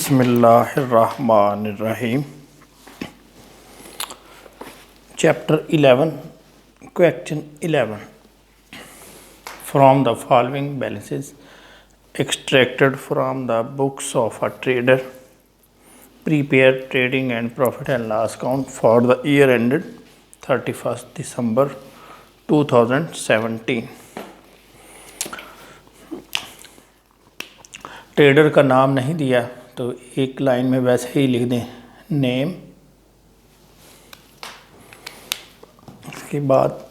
बिस्मिल्लाहिर्रहमानिर्रहीम। Chapter 11 question 11 from the following balances extracted from the books of a trader prepare trading and profit and loss account for the year ended 31 December 2017। Trader का नाम नहीं दिया तो एक line में वैसे ही लिख दें नेम, उसके बाद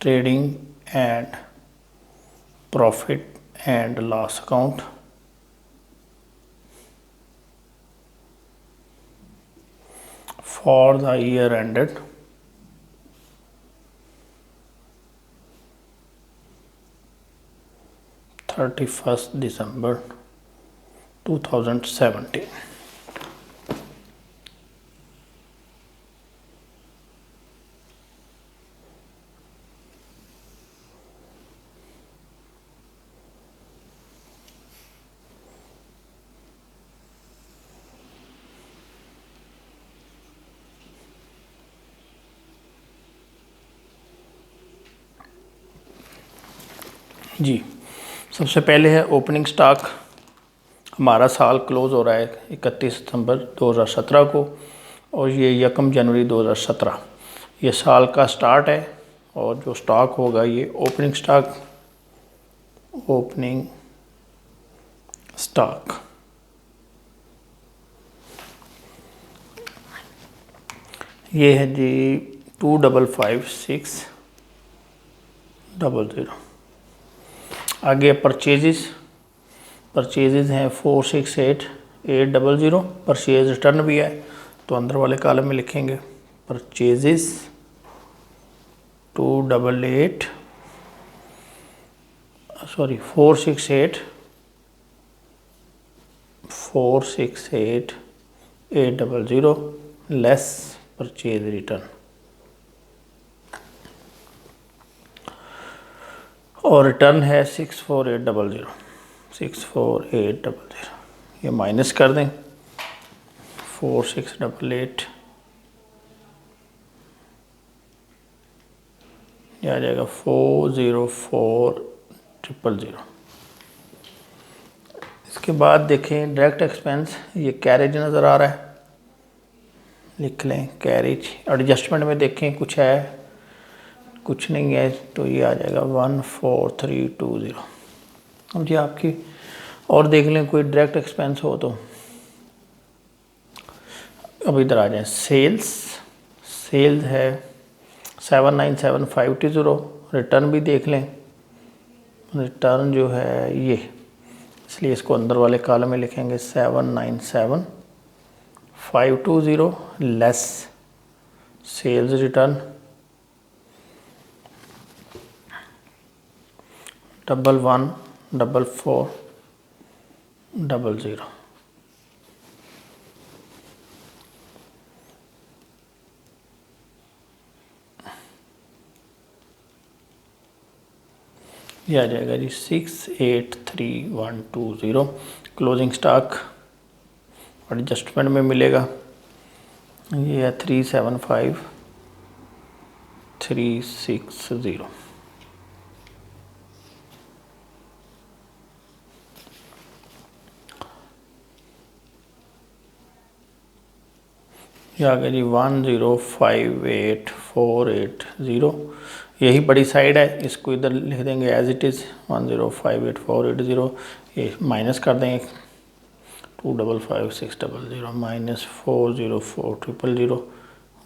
trading and profit and loss account, for the year ended 31 दिसंबर 2017। जी, सबसे पहले है ओपनिंग स्टॉक। हमारा साल क्लोज़ हो रहा है 31 सितंबर 2017 को और ये 1 जनवरी 2017 ये साल का स्टार्ट है। और जो स्टॉक होगा ये ओपनिंग स्टॉक ये है जी 255600। आगे परचेजेस हैं 468800। परचेज रिटर्न भी है तो अंदर वाले कॉलम में लिखेंगे परचेजेस 468 लेस परचेज रिटर्न। और रिटर्न है 64800 ये माइनस कर दें 4688 ये आ जाएगा 404000। इसके बाद देखें डायरेक्ट एक्सपेंस, ये कैरेज नज़र आ रहा है, लिख लें कैरेज। एडजस्टमेंट में देखें कुछ है कुछ नहीं है तो ये आ जाएगा 14320। अब जी आपकी और देख लें कोई डायरेक्ट एक्सपेंस हो तो। अब इधर आ जाए सेल्स है 797520। रिटर्न भी देख लें, रिटर्न जो है ये, इसलिए इसको अंदर वाले कॉलम में लिखेंगे 797520 लेस सेल्स रिटर्न 114400। ये आ जाएगा जी 683120। क्लोजिंग स्टॉक एडजस्टमेंट में मिलेगा, ये है 375360। ये आ गया जी 1058480। यही बड़ी साइड है, इसको इधर लिख देंगे एज इट इज़ 1058480। ये माइनस कर देंगे 255600 माइनस 404000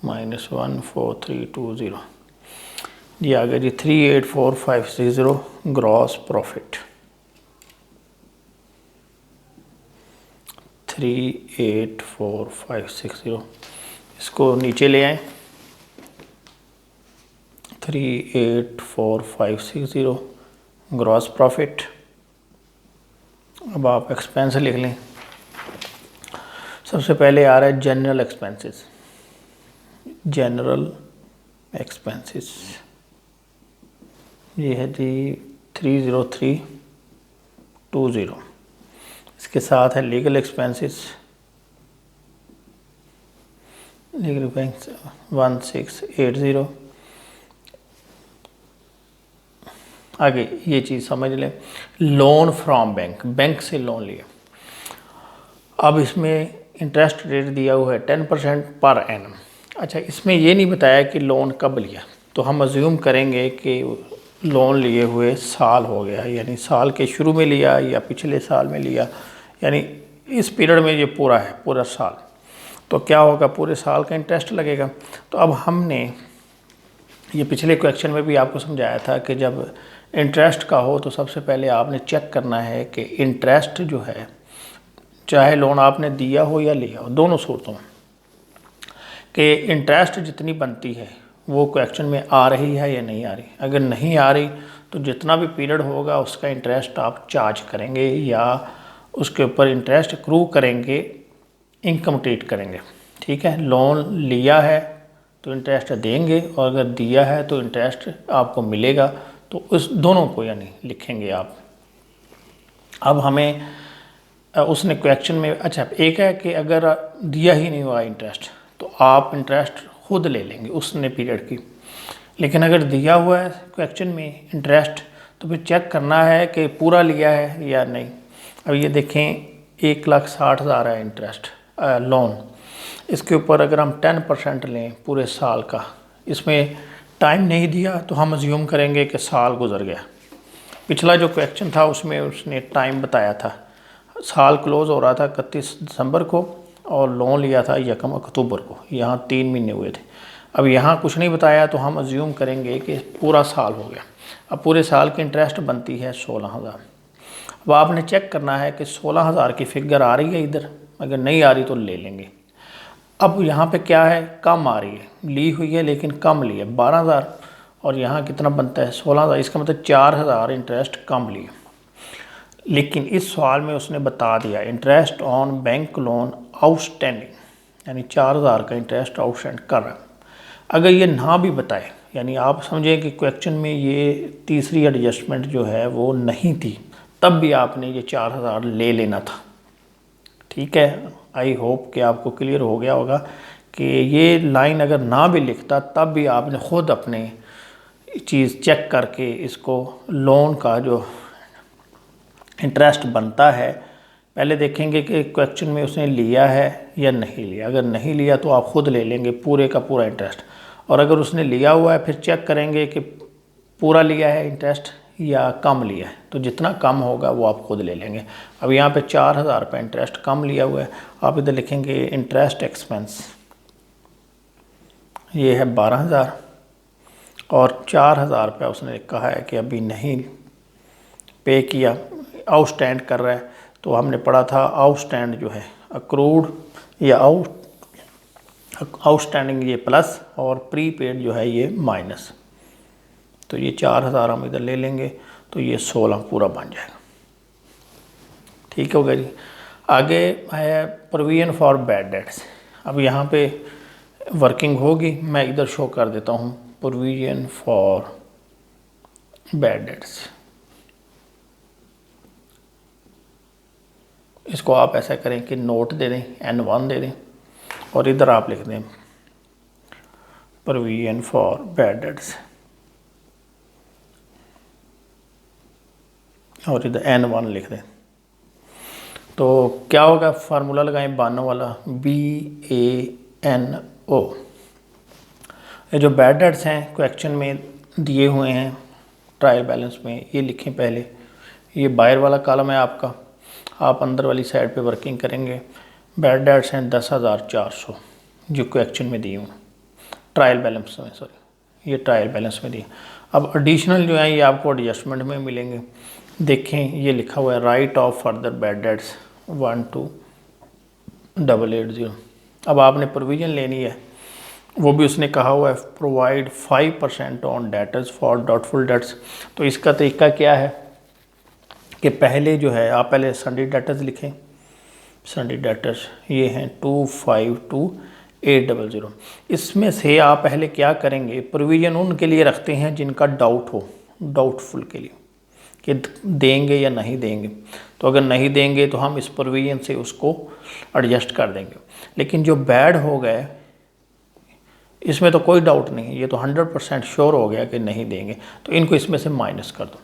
माइनस 14320। ये आ गया जी 384560 ग्रॉस प्रॉफिट 384560। इसको नीचे ले आए 384560 ग्रॉस प्रॉफिट। अब आप एक्सपेंस लिख लें। सबसे पहले आ रहा है जनरल एक्सपेंसेस, ये है जी 30320। इसके साथ है लीगल एक्सपेंसेस, लीगल एक्सपेंस 1680। आगे ये चीज़ समझ लें, लोन फ्रॉम बैंक, बैंक से लोन लिया। अब इसमें इंटरेस्ट रेट दिया हुआ है 10% पर एनम। अच्छा, इसमें ये नहीं बताया कि लोन कब लिया, तो हम अज्यूम करेंगे कि लोन लिए हुए साल हो गया, यानी साल के शुरू में लिया या पिछले साल में लिया, यानी इस पीरियड में ये पूरा है, पूरा साल। तो क्या होगा, पूरे साल का इंटरेस्ट लगेगा। तो अब हमने ये पिछले क्वेश्चन में भी आपको समझाया था कि जब इंटरेस्ट का हो तो सबसे पहले आपने चेक करना है कि इंटरेस्ट जो है, चाहे लोन आपने दिया हो या लिया हो, दोनों सूरतों में, कि इंटरेस्ट जितनी बनती है वो क्वेश्चन में आ रही है या नहीं आ रही। अगर नहीं आ रही तो जितना भी पीरियड होगा उसका इंटरेस्ट आप चार्ज करेंगे या उसके ऊपर इंटरेस्ट एक्रू करेंगे, इनकम ट्रीट करेंगे। ठीक है, लोन लिया है तो इंटरेस्ट देंगे और अगर दिया है तो इंटरेस्ट आपको मिलेगा, तो उस दोनों को यानी लिखेंगे आप। अब हमें उसने क्वेश्चन में, अच्छा एक है कि अगर दिया ही नहीं हुआ इंटरेस्ट तो आप इंटरेस्ट खुद ले लेंगे उसने पीरियड की, लेकिन अगर दिया हुआ है क्वेश्चन में इंटरेस्ट तो फिर चेक करना है कि पूरा लिया है या नहीं। अब ये देखें 1,60,000 है इंटरेस्ट लोन, इसके ऊपर अगर हम 10% लें पूरे साल का, इसमें टाइम नहीं दिया तो हम अज्यूम करेंगे कि साल गुजर गया। पिछला जो क्वेश्चन था उसमें उसने टाइम बताया था, साल क्लोज़ हो रहा था 31 दिसंबर को और लोन लिया था 1 अक्टूबर को, यहाँ 3 महीने हुए थे। अब यहाँ कुछ नहीं बताया तो हम अज्यूम करेंगे कि पूरा साल हो गया। अब पूरे साल की इंटरेस्ट बनती है 16,000। अब आपने चेक करना है कि 16,000 की फिगर आ रही है इधर, अगर नहीं आ रही तो ले लेंगे। अब यहाँ पे क्या है, कम आ रही है, ली हुई है लेकिन कम ली है 12,000 और यहाँ कितना बनता है 16,000, इसका मतलब 4,000 इंटरेस्ट कम लिए। लेकिन इस सवाल में उसने बता दिया interest on bank loan outstanding, यानी 4,000 का इंटरेस्ट आउटस्टैंड कर रहा है। अगर ये ना भी बताए, यानी आप समझें कि क्वेश्चन में ये तीसरी एडजस्टमेंट जो है वो नहीं थी, तब भी आपने ये 4,000 ले लेना था। ठीक है, आई होप कि आपको क्लियर हो गया होगा कि ये लाइन अगर ना भी लिखता तब भी आपने ख़ुद अपने चीज़ चेक करके इसको लोन का जो इंटरेस्ट बनता है पहले देखेंगे कि क्वेश्चन में उसने लिया है या नहीं लिया। अगर नहीं लिया तो आप ख़ुद ले लेंगे पूरे का पूरा इंटरेस्ट, और अगर उसने लिया हुआ है फिर चेक करेंगे कि पूरा लिया है इंटरेस्ट या कम लिया है, तो जितना कम होगा वो आप खुद ले लेंगे। अब यहाँ पे 4,000 रुपये इंटरेस्ट कम लिया हुआ है, आप इधर लिखेंगे इंटरेस्ट एक्सपेंस, ये है 12,000 और 4,000 रुपये उसने कहा है कि अभी नहीं पे किया, आउटस्टैंड कर रहा है। तो हमने पढ़ा था आउटस्टैंड जो है अक्रूड या आउटस्टैंडिंग ये प्लस और प्रीपेड जो है ये माइनस। तो ये 4,000 हम इधर ले लेंगे तो ये 16 पूरा बन जाएगा। ठीक होगा जी। आगे है प्रोविजन फॉर बैड डेट्स। अब यहाँ पे वर्किंग होगी, मैं इधर शो कर देता हूँ प्रोविजन फॉर बैड डेट्स। इसको आप ऐसा करें कि नोट दे दें, N1 दे दें और इधर आप लिख दें प्रोविजन फॉर बैड डेट्स और इधर N1 लिख दें। तो क्या होगा, फार्मूला लगाएं बानो वाला BANO। ये जो बैड डेट्स हैं क्वेश्चन में दिए हुए हैं ट्रायल बैलेंस में, ये लिखें पहले। ये बाहर वाला कॉलम है आपका, आप अंदर वाली साइड पे वर्किंग करेंगे। बैड डेट्स हैं 10,400 जो क्वेश्चन में दिए हुए ट्रायल बैलेंस में, सॉरी ये ट्रायल बैलेंस में दिए। अब एडिशनल जो है ये आपको एडजस्टमेंट में मिलेंगे। देखें ये लिखा हुआ है right of further bad debts 12,880। अब आपने प्रोविज़न लेनी है, वो भी उसने कहा हुआ है provide 5% on debtors for doubtful debts. तो इसका तरीका क्या है कि पहले जो है आप पहले सन्डे डेटर्स लिखें। सन्डे डेटर्स ये हैं 252,800। इसमें से आप पहले क्या करेंगे, प्रोविज़न उनके लिए रखते हैं जिनका डाउट हो, डाउटफुल के लिए कि देंगे या नहीं देंगे। तो अगर नहीं देंगे तो हम इस प्रोविजन से उसको एडजस्ट कर देंगे। लेकिन जो बैड हो गए इसमें तो कोई डाउट नहीं है, ये तो 100% श्योर हो गया कि नहीं देंगे, तो इनको इसमें से माइनस कर दो।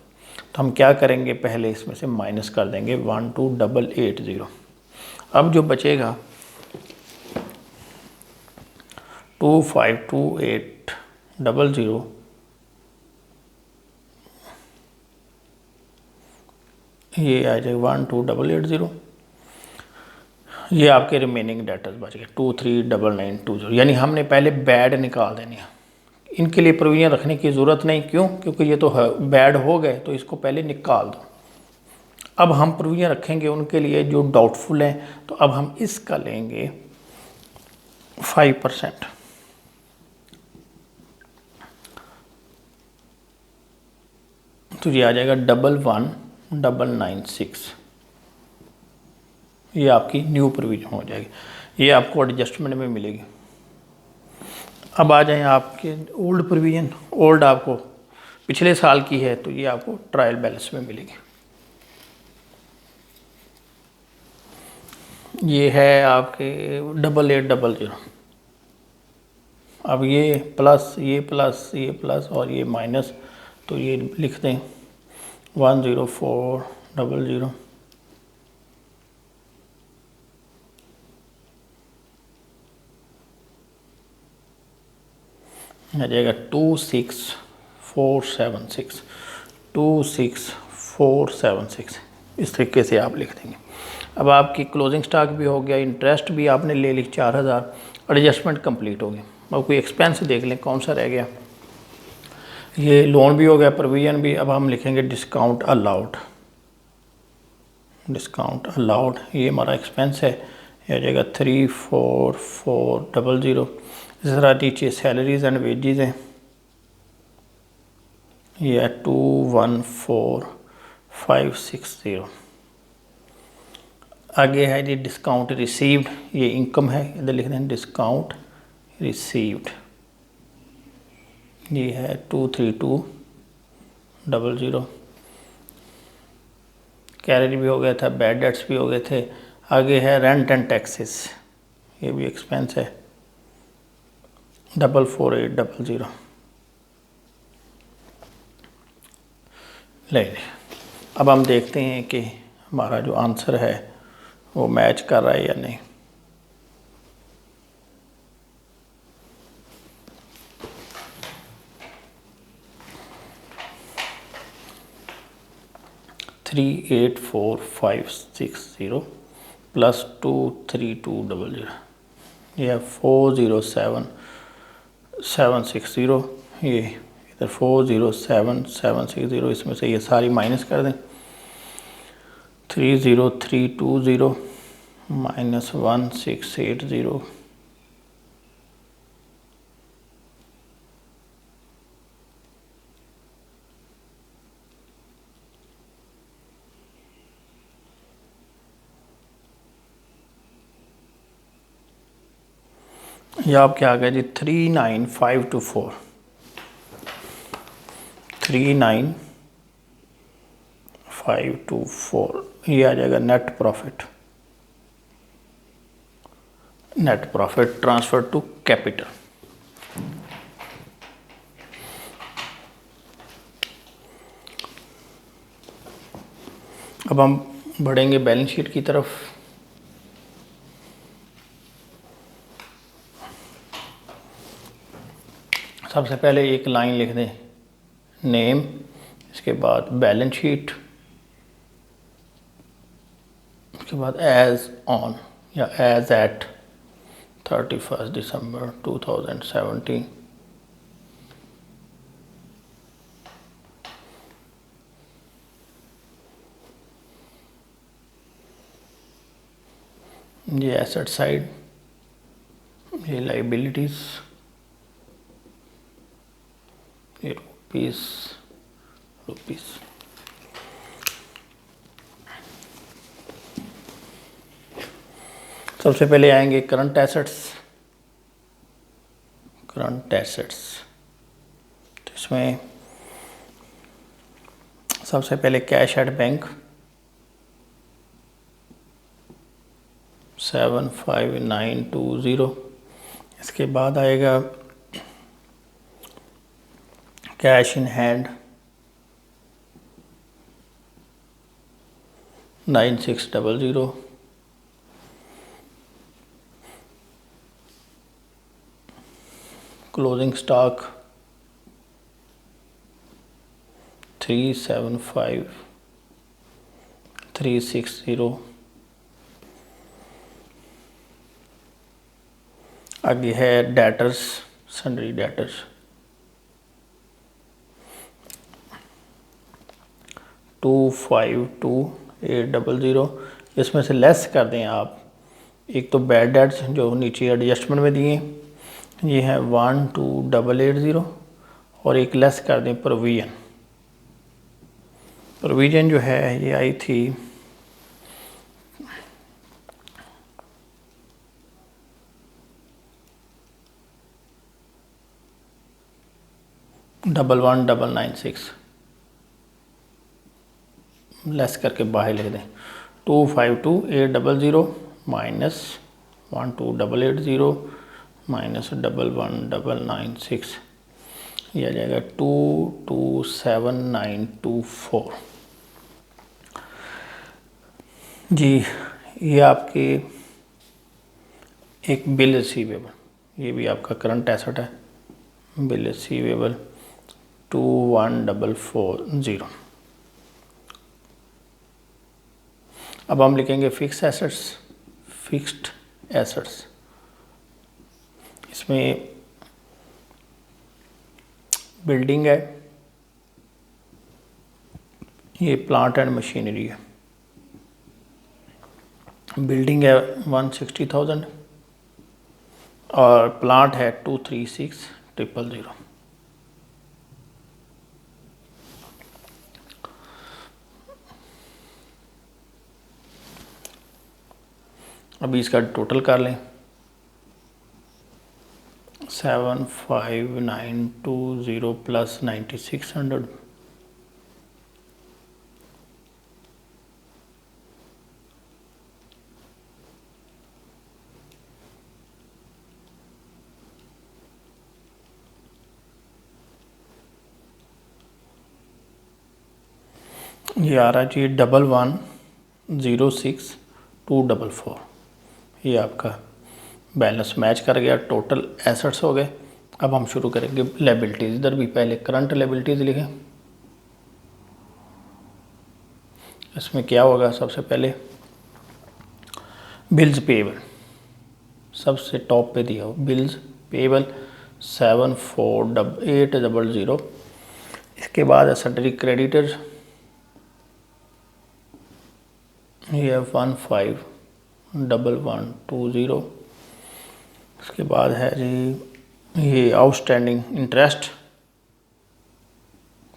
तो हम क्या करेंगे, पहले इसमें से माइनस कर देंगे 12880। अब जो बचेगा 252800, ये आ जाएगा 12880। ये आपके रिमेनिंग डेटर्स बच गए 239920। यानी हमने पहले बैड निकाल देने हैं, इनके लिए प्रोविजन रखने की ज़रूरत नहीं। क्यों? क्योंकि ये तो बैड हो गए, तो इसको पहले निकाल दो। अब हम प्रोविजन रखेंगे उनके लिए जो डाउटफुल हैं। तो अब हम इसका लेंगे 5%। तो ये आ जाएगा 11996। ये आपकी न्यू प्रोविजन हो जाएगी, ये आपको एडजस्टमेंट में मिलेगी। अब आ जाएं आपके ओल्ड प्रोविजन। ओल्ड आपको पिछले साल की है, तो ये आपको ट्रायल बैलेंस में मिलेगी। ये है आपके 8800। अब ये प्लस ये प्लस ये प्लस और ये माइनस, तो ये लिख दें 10400। आ जाएगा 26476। 26476 इस तरीके से आप लिख देंगे। अब आपकी क्लोजिंग स्टॉक भी हो गया, इंटरेस्ट भी आपने ले ली 4000, एडजस्टमेंट कंप्लीट हो गया। अब कोई एक्सपेंस देख लें कौन सा रह गया। ये लोन भी हो गया, प्रोविजन भी। अब हम लिखेंगे डिस्काउंट अलाउड। डिस्काउंट अलाउड ये हमारा एक्सपेंस है, ये आ जाएगा 34400। इस तरह नीचे सैलरीज एंड वेजेस हैं, ये है 214560। आगे है जी डिस्काउंट रिसीव्ड, ये इनकम है, इधर लिख दें डिस्काउंट रिसीव्ड, ये है 23200। कैरेज भी हो गया था, बैड डेट्स भी हो गए थे। आगे है रेंट एंड टैक्सेस, ये भी एक्सपेंस है 44800। ले अब हम देखते हैं कि हमारा जो आंसर है वो मैच कर रहा है या नहीं। $384,560 प्लस 23200, यह 407760। ये इधर 407760, इसमें से ये सारी माइनस कर दें। 30320 माइनस 1680, या आप क्या आ गया जी 39524। 39524 ये आ जाएगा net profit. Net profit transfer to capital. अब हम बढ़ेंगे बैलेंस शीट की तरफ। सबसे पहले एक लाइन लिख दें नेम, इसके बाद बैलेंस शीट, उसके बाद एज ऑन या एज एट 31 दिसंबर 2017। ये एसेट साइड, ये लाइबिलिटीज, ये रुपीस। सबसे पहले आएंगे करंट एसेट्स। तो इसमें सबसे पहले कैश एट बैंक 75920, इसके बाद आएगा cash in hand 9600, closing stock 375360। आगे है डेटर्स, सन्ड्री डेटर्स 252800। इसमें से लेस कर दें आप, एक तो बैड डेट्स जो नीचे एडजस्टमेंट में दिए ये है 12880, और एक लेस कर दें प्रोविजन। प्रोविजन जो है ये आई थी 11996, लेस करके बाहर लिख दें 252800 माइनस 12880 माइनस 11996, ये आ जाएगा 227924। जी ये आपके एक बिल रिसीवेबल, ये भी आपका करंट एसेट है, बिल रिसीवेबल 21440। अब हम लिखेंगे फिक्स एसेट्स, फिक्स्ड एसेट्स। इसमें बिल्डिंग है, ये प्लांट एंड मशीनरी है। बिल्डिंग है 160,000 और प्लांट है 236,000। अभी इसका टोटल कर लें 75920 प्लस 9600, ये आ रहा है जी 1106,244। ये आपका बैलेंस मैच कर गया, टोटल एसेट्स हो गए। अब हम शुरू करेंगे लायबिलिटीज़। इधर भी पहले करंट लायबिलिटीज़ लिखें। इसमें क्या होगा, सबसे पहले बिल्स पेएबल सबसे टॉप पे दिया हो, बिल्स पेएबल 74800। इसके बाद है सन्ड्री क्रेडिटर्स, ये 151120। इसके बाद है जी ये आउटस्टैंडिंग इंटरेस्ट,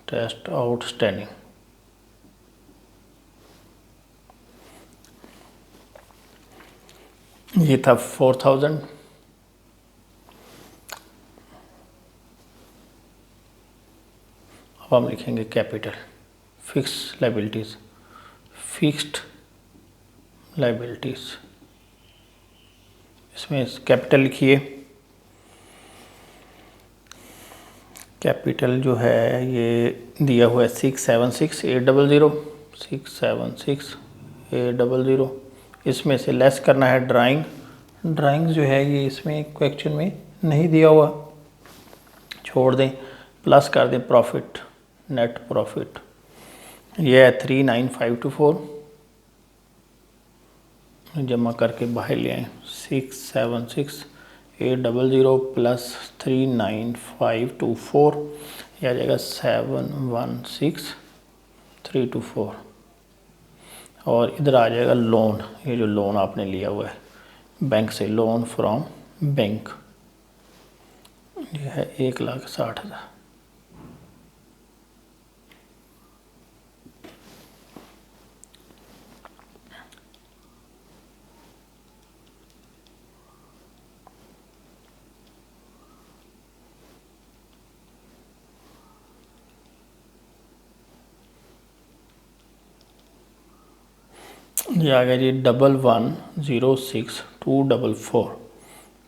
टेस्ट आउटस्टैंडिंग, ये था 4000। अब हम लिखेंगे capital, fix liabilities, fixed liabilities. इसमें कैपिटल लिखिए, कैपिटल जो है ये दिया हुआ है 676,800, 676,800। इसमें से लेस करना है ड्राइंग, ड्राइंग जो है ये इसमें क्वेश्चन में नहीं दिया हुआ, छोड़ दें। प्लस कर दें प्रॉफिट, नेट प्रॉफिट, ये है 39524, जमा करके बाहर ले आए 676,800 प्लस 39524, यह आ जाएगा 716,324। और इधर आ जाएगा लोन, ये जो लोन आपने लिया हुआ है बैंक से, लोन फ्रॉम बैंक, यह है 1,60,000। ये आ गया जी 1106,244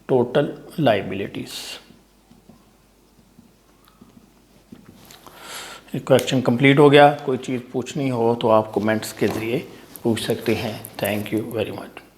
टोटल लाइबिलिटीज़। ये क्वेश्चन कंप्लीट हो गया। कोई चीज़ पूछनी हो तो आप कमेंट्स के ज़रिए पूछ सकते हैं। Thank you very much.